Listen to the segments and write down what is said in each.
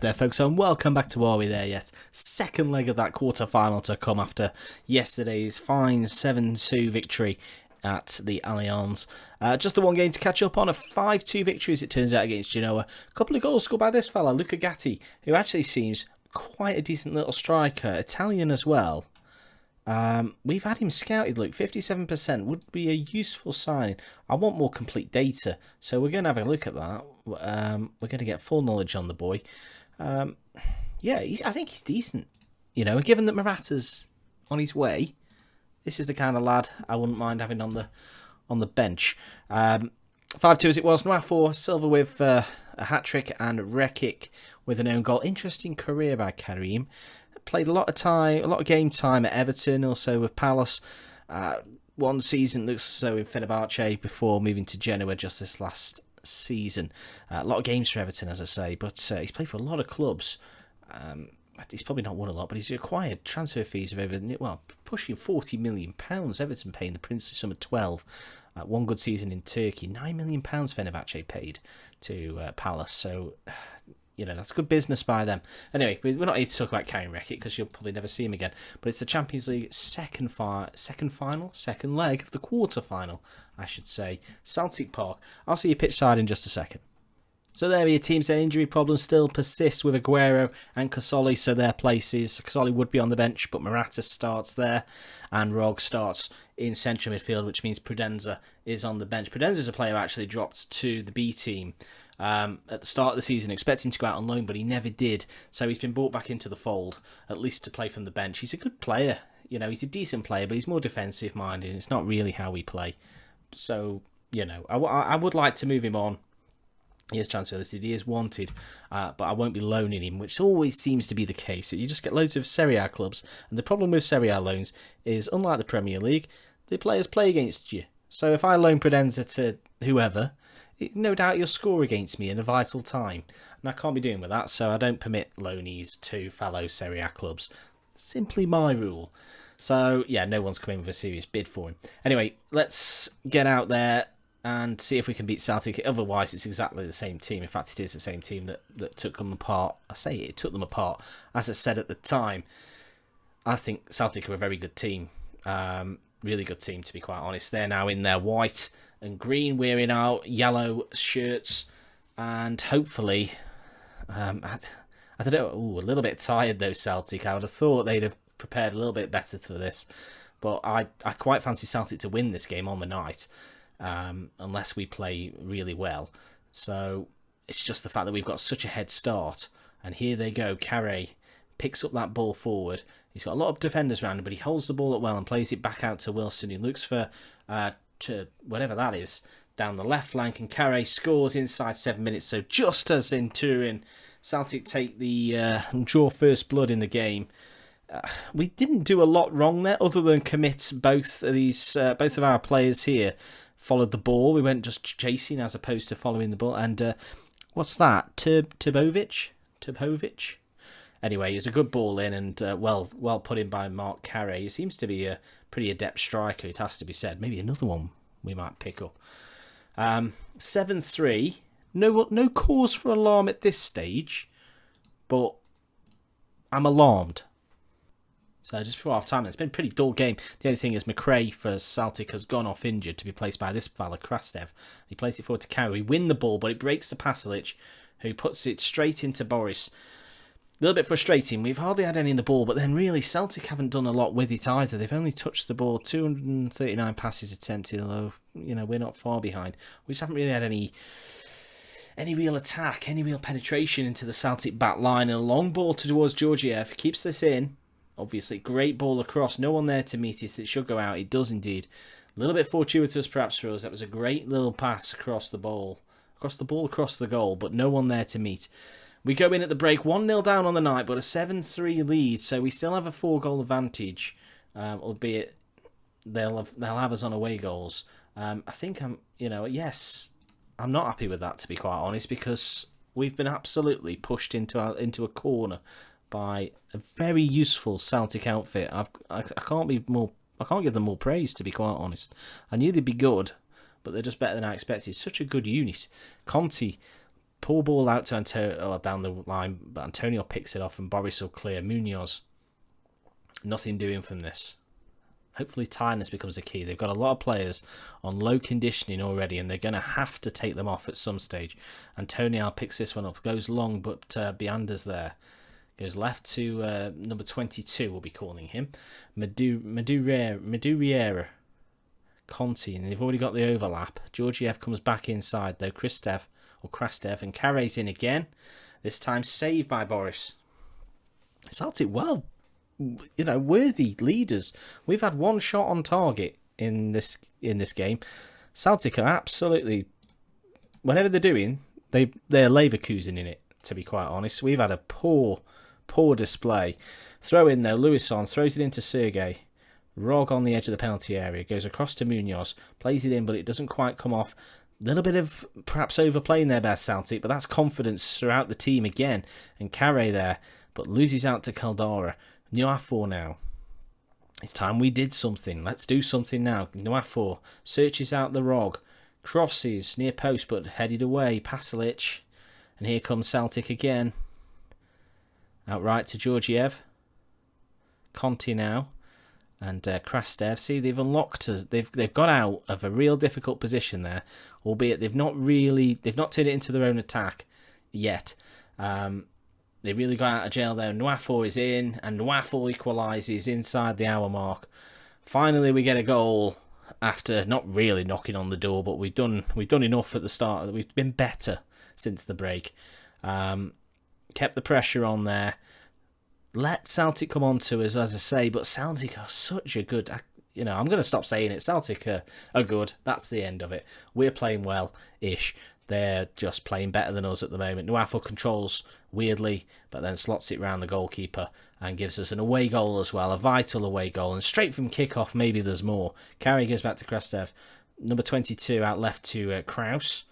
right there, folks, and welcome back to Are We There Yet? Second leg of that quarter-final to come after yesterday's fine 7-2 victory at the Allianz. Just the one game to catch up on, a 5-2 victory as it turns out against Genoa. A couple of goals scored by this fella, Luca Gatti, who actually seems quite a decent little striker, Italian as well. We've had him scouted, look, 57% would be a useful sign. I want more complete data, so we're going to have a look at that. We're going to get full knowledge on the boy. Yeah, I think he's decent. You know, given that Morata's on his way, this is the kind of lad I wouldn't mind having on the bench. 5-2 as it was. Nwafo, Silva with a hat-trick, and Rekic with an own goal. Interesting career by Karim. Played a lot of game time at Everton, also with Palace. One season looks so in Fenerbahce before moving to Genoa just this last season. A lot of games for Everton, as I say, but he's played for a lot of clubs. He's probably not won a lot, but he's acquired transfer fees of over, well, pushing £40 million. Everton paying the princely sum of 12. One good season in Turkey, £9 million Fenerbahce paid to Palace. So, you know, that's good business by them. Anyway, we're not here to talk about Karim Rekic because you'll probably never see him again. But it's the Champions League second leg of the quarter-final, I should say. Celtic Park. I'll see you pitch side in just a second. So there your teams, their injury problems still persist with Aguero and Casoli, so their places. Casoli would be on the bench, but Morata starts there, and Rog starts in central midfield, which means Prudenza is on the bench. Prudenza is a player who actually dropped to the B team at the start of the season, expecting to go out on loan, but he never did. So he's been brought back into the fold, at least to play from the bench. He's a good player, you know, he's a decent player, but he's more defensive minded. It's not really how we play. So, you know, I would like to move him on. He is transfer listed, he is wanted, but I won't be loaning him, which always seems to be the case. You just get loads of Serie A clubs, and the problem with Serie A loans is, unlike the Premier League, the players play against you. So if I loan Prudenza to whoever, no doubt you'll score against me in a vital time. And I can't be doing with that, so I don't permit loanees to fellow Serie A clubs. Simply my rule. So, yeah, no one's coming with a serious bid for him. Anyway, let's get out there and see if we can beat Celtic. Otherwise, it's exactly the same team. In fact, it is the same team that took them apart. I say it took them apart. As I said at the time, I think Celtic are a very good team. Really good team, to be quite honest. They're now in their white and green. We're in our yellow shirts. And hopefully, I don't know, a little bit tired though, Celtic. I would have thought they'd have prepared a little bit better for this. But I quite fancy Celtic to win this game on the night. Unless we play really well. So it's just the fact that we've got such a head start. And here they go. Carre picks up that ball forward. He's got a lot of defenders around him, but he holds the ball up well and plays it back out to Wilson. He looks for to whatever that is down the left flank, and Carre scores inside 7 minutes. So just as in Turin, Celtic take the draw first blood in the game. We didn't do a lot wrong there, other than commit both of our players here. Followed the ball. We went just chasing as opposed to following the ball. And what's that? Tubovic? Anyway, it's a good ball in and well put in by Mark Carre. He seems to be a pretty adept striker, it has to be said. Maybe another one we might pick up. 7-3. No cause for alarm at this stage, but I'm alarmed. So just before half time, it's been a pretty dull game. The only thing is McRae for Celtic has gone off injured to be placed by this fella, Krastev. He plays it forward to Carre. We win the ball, but it breaks to Pasalic, who puts it straight into Boris. A little bit frustrating. We've hardly had any in the ball, but then really Celtic haven't done a lot with it either. They've only touched the ball, 239 passes attempted, although, you know, we're not far behind. We just haven't really had any real attack, any real penetration into the Celtic back line. And a long ball towards Georgiev. Keeps this in. Obviously, great ball across. No one there to meet it. It should go out. It does indeed. A little bit fortuitous perhaps for us. That was a great little pass across the ball. Across the goal, but no one there to meet. We go in at the break. 1-0 down on the night, but a 7-3 lead. So we still have a 4-goal advantage. Albeit they'll have us on away goals. I think I'm not happy with that, to be quite honest, because we've been absolutely pushed into a corner by a very useful Celtic outfit. I can't give them more praise, to be quite honest. I knew they'd be good, but they're just better than I expected. Such a good unit. Conti Pull ball out to Antonio down the line, but Antonio picks it off and Boris will clear. Munoz, nothing doing from this. Hopefully tiredness becomes a key. They've got a lot of players on low conditioning already, and they're going to have to take them off at some stage. Antonio picks this one up, goes long, but Bianda's there. Goes left to number 22, we'll be calling him. Maduriera. Conti, and they've already got the overlap. Georgiev comes back inside, though. Krastev, and Carre's in again. This time saved by Boris. Celtic, well, worthy leaders. We've had one shot on target in this game. Celtic are absolutely, whatever they're doing, they're Leverkusen in it, to be quite honest. We've had a poor display. Throw in there, Luison throws it into Sergei. Rog on the edge of the penalty area, goes across to Munoz, plays it in, but it doesn't quite come off. Little bit of perhaps overplaying there by Celtic, but that's confidence throughout the team again. And Carre there, but loses out to Caldara. Nuafor now. It's time we did something. Let's do something now. Nuafor searches out the Rog. Crosses near post, but headed away. Pasalic. And here comes Celtic again. Outright to Georgiev. Conti now. And Krastev, see, they've unlocked. They've got out of a real difficult position there, albeit they've not turned it into their own attack yet. They really got out of jail there. Nuafor is in, and Nuafor equalises inside the hour mark. Finally, we get a goal after not really knocking on the door, but we've done enough at the start. We've been better since the break. Kept the pressure on there. Let Celtic come on to us, as I say, but Celtic are such a good... I'm going to stop saying it. Celtic are good. That's the end of it. We're playing well-ish. They're just playing better than us at the moment. Nuafor controls weirdly, but then slots it round the goalkeeper and gives us an away goal as well, a vital away goal. And straight from kickoff, maybe there's more. Carey goes back to Krastev. Number 22 out left to Kraus.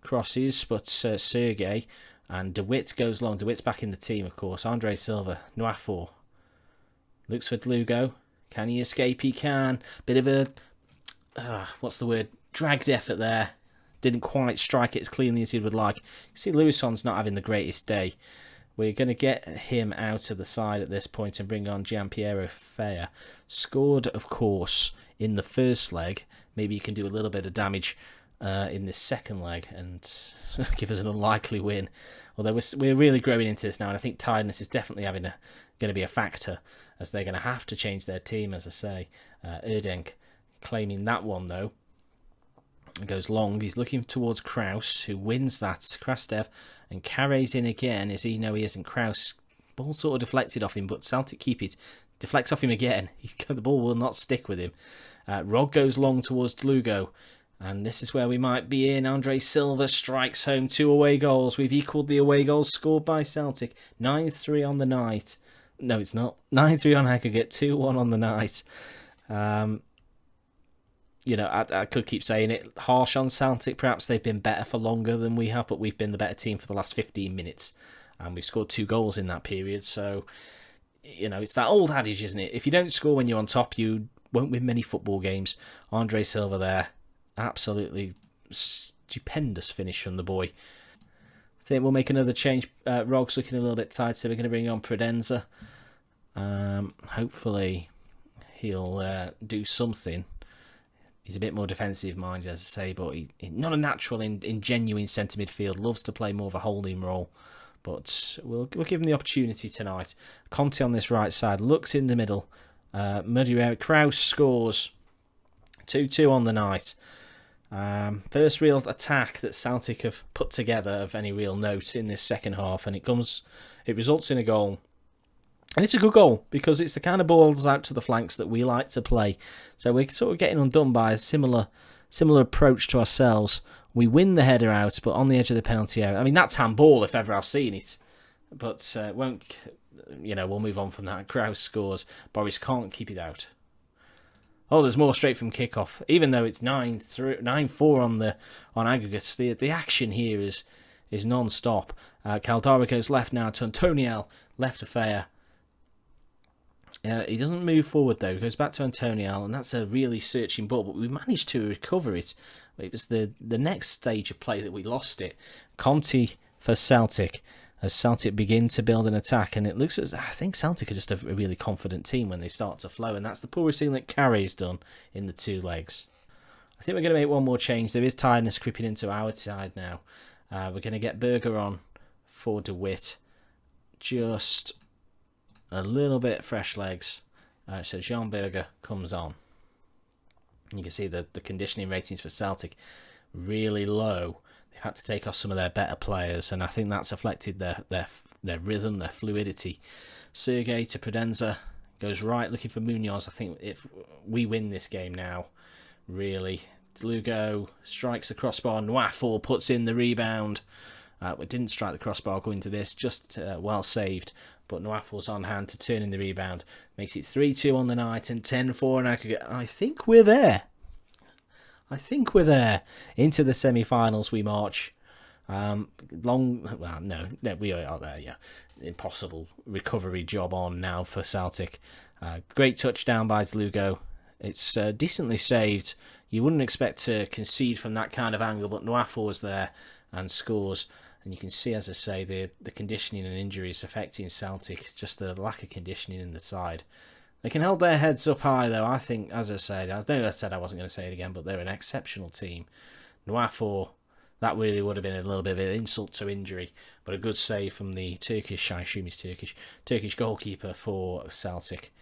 Crosses, but Sergei... And DeWitt goes long. DeWitt's back in the team, of course. Andre Silva. Nuafor. Looks for Lugo. Can he escape? He can. Bit of a... dragged effort there. Didn't quite strike it as cleanly as he would like. You see, Luison's not having the greatest day. We're going to get him out of the side at this point and bring on Gianpiero Fea. Scored, of course, in the first leg. Maybe he can do a little bit of damage in this second leg and give us an unlikely win. Although we're really growing into this now, and I think tiredness is definitely going to be a factor, as they're going to have to change their team, as I say. Erdenk claiming that one, though. It goes long. He's looking towards Kraus, who wins that. Krastev, and Carre's in again. Is he? No, he isn't. Kraus, ball sort of deflected off him, but Celtic keep it. Deflects off him again. The ball will not stick with him. Rog goes long towards Lugo. And this is where we might be in. Andre Silva strikes home 2 away goals. We've equalled the away goals scored by Celtic. 9-3 on the night. No, it's not. 9-3 on aggregate. 2-1 on the night. I could keep saying it. Harsh on Celtic. Perhaps they've been better for longer than we have, but we've been the better team for the last 15 minutes. And we've scored 2 goals in that period. So, it's that old adage, isn't it? If you don't score when you're on top, you won't win many football games. Andre Silva there. Absolutely stupendous finish from the boy. I think we'll make another change. Rog's looking a little bit tired, so we're going to bring on Predenza. Hopefully he'll do something. He's a bit more defensive minded, as I say, but he's not a natural in genuine centre midfield. Loves to play more of a holding role, but we'll give him the opportunity tonight. Conte on this right side looks in the middle. Kraus scores 2-2 on the night. First real attack that Celtic have put together of any real note in this second half, and it results in a goal. And it's a good goal, because it's the kind of balls out to the flanks that we like to play. So we're sort of getting undone by a similar approach to ourselves. We win the header out, but on the edge of the penalty area. I mean, that's handball if ever I've seen it. But we'll move on from that. Kraus scores. Boris can't keep it out. Oh, there's more straight from kickoff. Even though it's 9-4 on aggregates, the action here is non-stop. Caldara goes left now to Antonio, left to Fea. He doesn't move forward though. He goes back to Antonio, and that's a really searching ball. But we managed to recover it. It was the next stage of play that we lost it. Conte for Celtic, as Celtic begin to build an attack, and it looks as I think Celtic are just a really confident team when they start to flow, and that's the poorest thing that Carey's done in the 2 legs. I think we're going to make one more change. There is tiredness creeping into our side now. We're going to get Berger on for DeWitt. Just a little bit fresh legs. So Jean Berger comes on. You can see the conditioning ratings for Celtic really low. They've had to take off some of their better players, and I think that's affected their rhythm, their fluidity. Sergei to Predenza goes right, looking for Munoz. I think if we win this game now, really. Lugo strikes the crossbar. Nwafor puts in the rebound. We didn't strike the crossbar going to this, just well saved. But Nwafor's on hand to turn in the rebound. Makes it 3-2 on the night and 10-4 in aggregate. I think we're there. Into the semi-finals we march. We are there, yeah. Impossible recovery job on now for Celtic. Great touchdown by Lugo. It's decently saved. You wouldn't expect to concede from that kind of angle, but Nwafor was there and scores. And you can see, as I say, the conditioning and injuries affecting Celtic, just the lack of conditioning in the side. They can hold their heads up high, though. I think, as I said, I know I said I wasn't going to say it again, but they're an exceptional team. Nwafor, that really would have been a little bit of an insult to injury, but a good save from the Turkish, I assume he's Turkish goalkeeper for Celtic.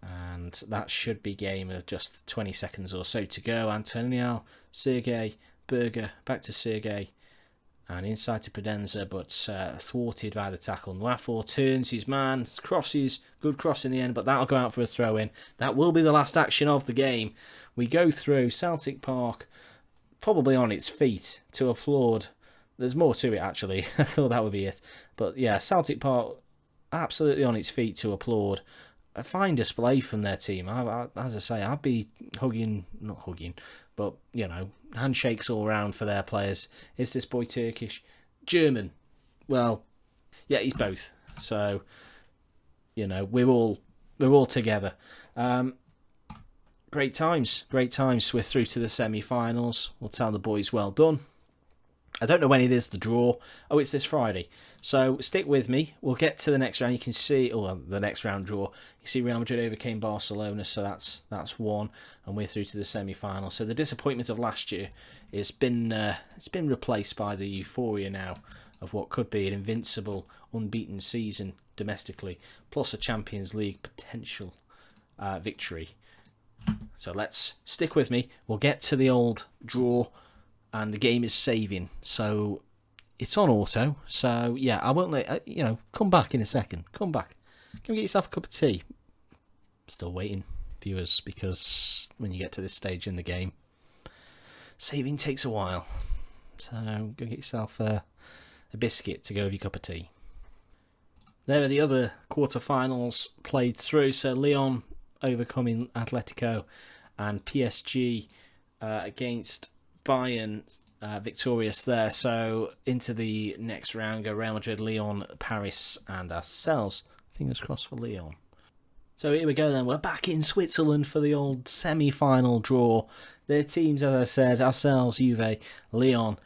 And that should be game of just 20 seconds or so to go. Antonio, Sergei, Berger, back to Sergei. And inside to Predenza, but thwarted by the tackle. Nwafor turns his man, crosses, good cross in the end, but that'll go out for a throw-in. That will be the last action of the game. We go through Celtic Park, probably on its feet to applaud. There's more to it, actually. I thought that would be it. But yeah, Celtic Park absolutely on its feet to applaud. A fine display from their team. As I say, I'd be not hugging, but, you know, handshakes all around for their players. Is this boy Turkish? German? Well, yeah, he's both. So, you know, we're all together. Great times. We're through to the semi-finals. We'll tell the boys well done. I don't know when it is, the draw. Oh, it's this Friday. So stick with me. We'll get to the next round. You can see, the next round draw. You see Real Madrid overcame Barcelona, so that's one, and we're through to the semi-final. So the disappointment of last year has been replaced by the euphoria now of what could be an invincible, unbeaten season domestically, plus a Champions League potential victory. So let's stick with me. We'll get to the old draw. And the game is saving, so it's on auto. So yeah, I won't let come back in a second. Come back, come get yourself a cup of tea. Still waiting, viewers, because when you get to this stage in the game, saving takes a while. So go get yourself a biscuit to go with your cup of tea. There are the other quarterfinals played through. So Lyon overcoming Atletico, and PSG against Bayern victorious there. So into the next round go Real Madrid, Lyon, Paris and ourselves. Fingers crossed for Lyon. So here we go then. We're back in Switzerland for the old semi-final draw. Their teams, as I said, ourselves, Juve, Lyon,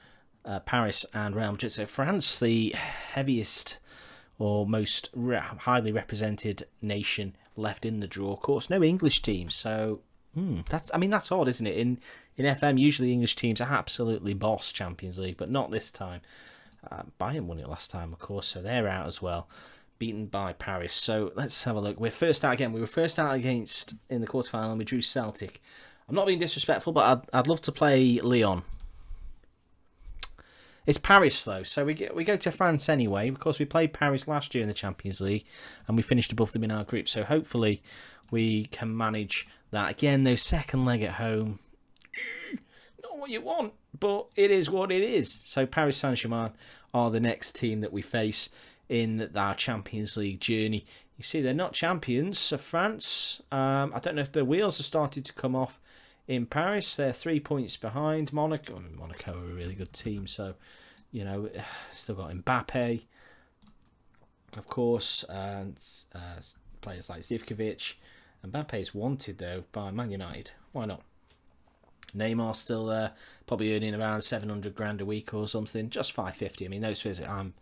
Paris and Real Madrid. So France, the heaviest or most highly represented nation left in the draw. Of course, no English teams. So that's odd, isn't it? In FM, usually English teams are absolutely boss Champions League, but not this time. Bayern won it last time, of course, so they're out as well, beaten by Paris. So let's have a look. We're first out again. We were first out against in the quarterfinal, and we drew Celtic. I'm not being disrespectful, but I'd love to play Lyon. It's Paris though, so we go to France anyway. Of course, we played Paris last year in the Champions League, and we finished above them in our group. So hopefully, we can manage that again. Though second leg at home, not what you want, but it is what it is. So Paris Saint-Germain are the next team that we face in our Champions League journey. You see, they're not champions of France. I don't know if the wheels have started to come off in Paris. They're 3 points behind Monaco. Monaco are a really good team, so still got Mbappe, of course, and players like Zivkovic. Mbappe is wanted, though, by Man United. Why not? Neymar still probably earning around 700 grand a week or something. Just 550. I mean, those physicals, I'm,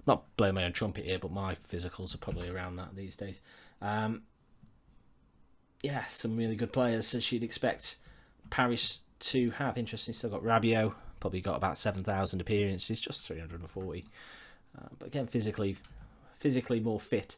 not blowing my own trumpet here, but my physicals are probably around that these days. Some really good players, as you'd expect Paris to have. Interesting, still got Rabiot, probably got about 7,000 appearances, just 340. But again, physically more fit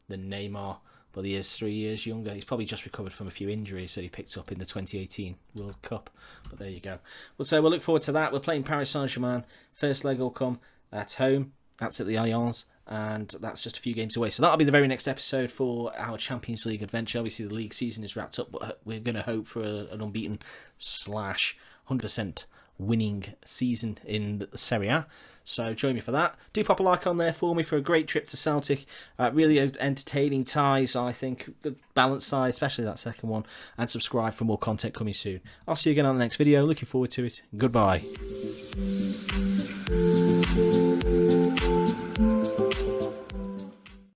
than Neymar, but he is 3 years younger. He's probably just recovered from a few injuries that he picked up in the 2018 World Cup. But there you go. So we'll look forward to that. We're playing Paris Saint-Germain. First leg will come at home. That's at the Allianz. And that's just a few games away. So that'll be the very next episode for our Champions League adventure. Obviously, the league season is wrapped up, but we're going to hope for an unbeaten / 100% winning season in the Serie A. So join me for that. Do pop a like on there for me for a great trip to Celtic. Really entertaining ties, I think. Good balanced ties, especially that second one. And subscribe for more content coming soon. I'll see you again on the next video. Looking forward to it. Goodbye.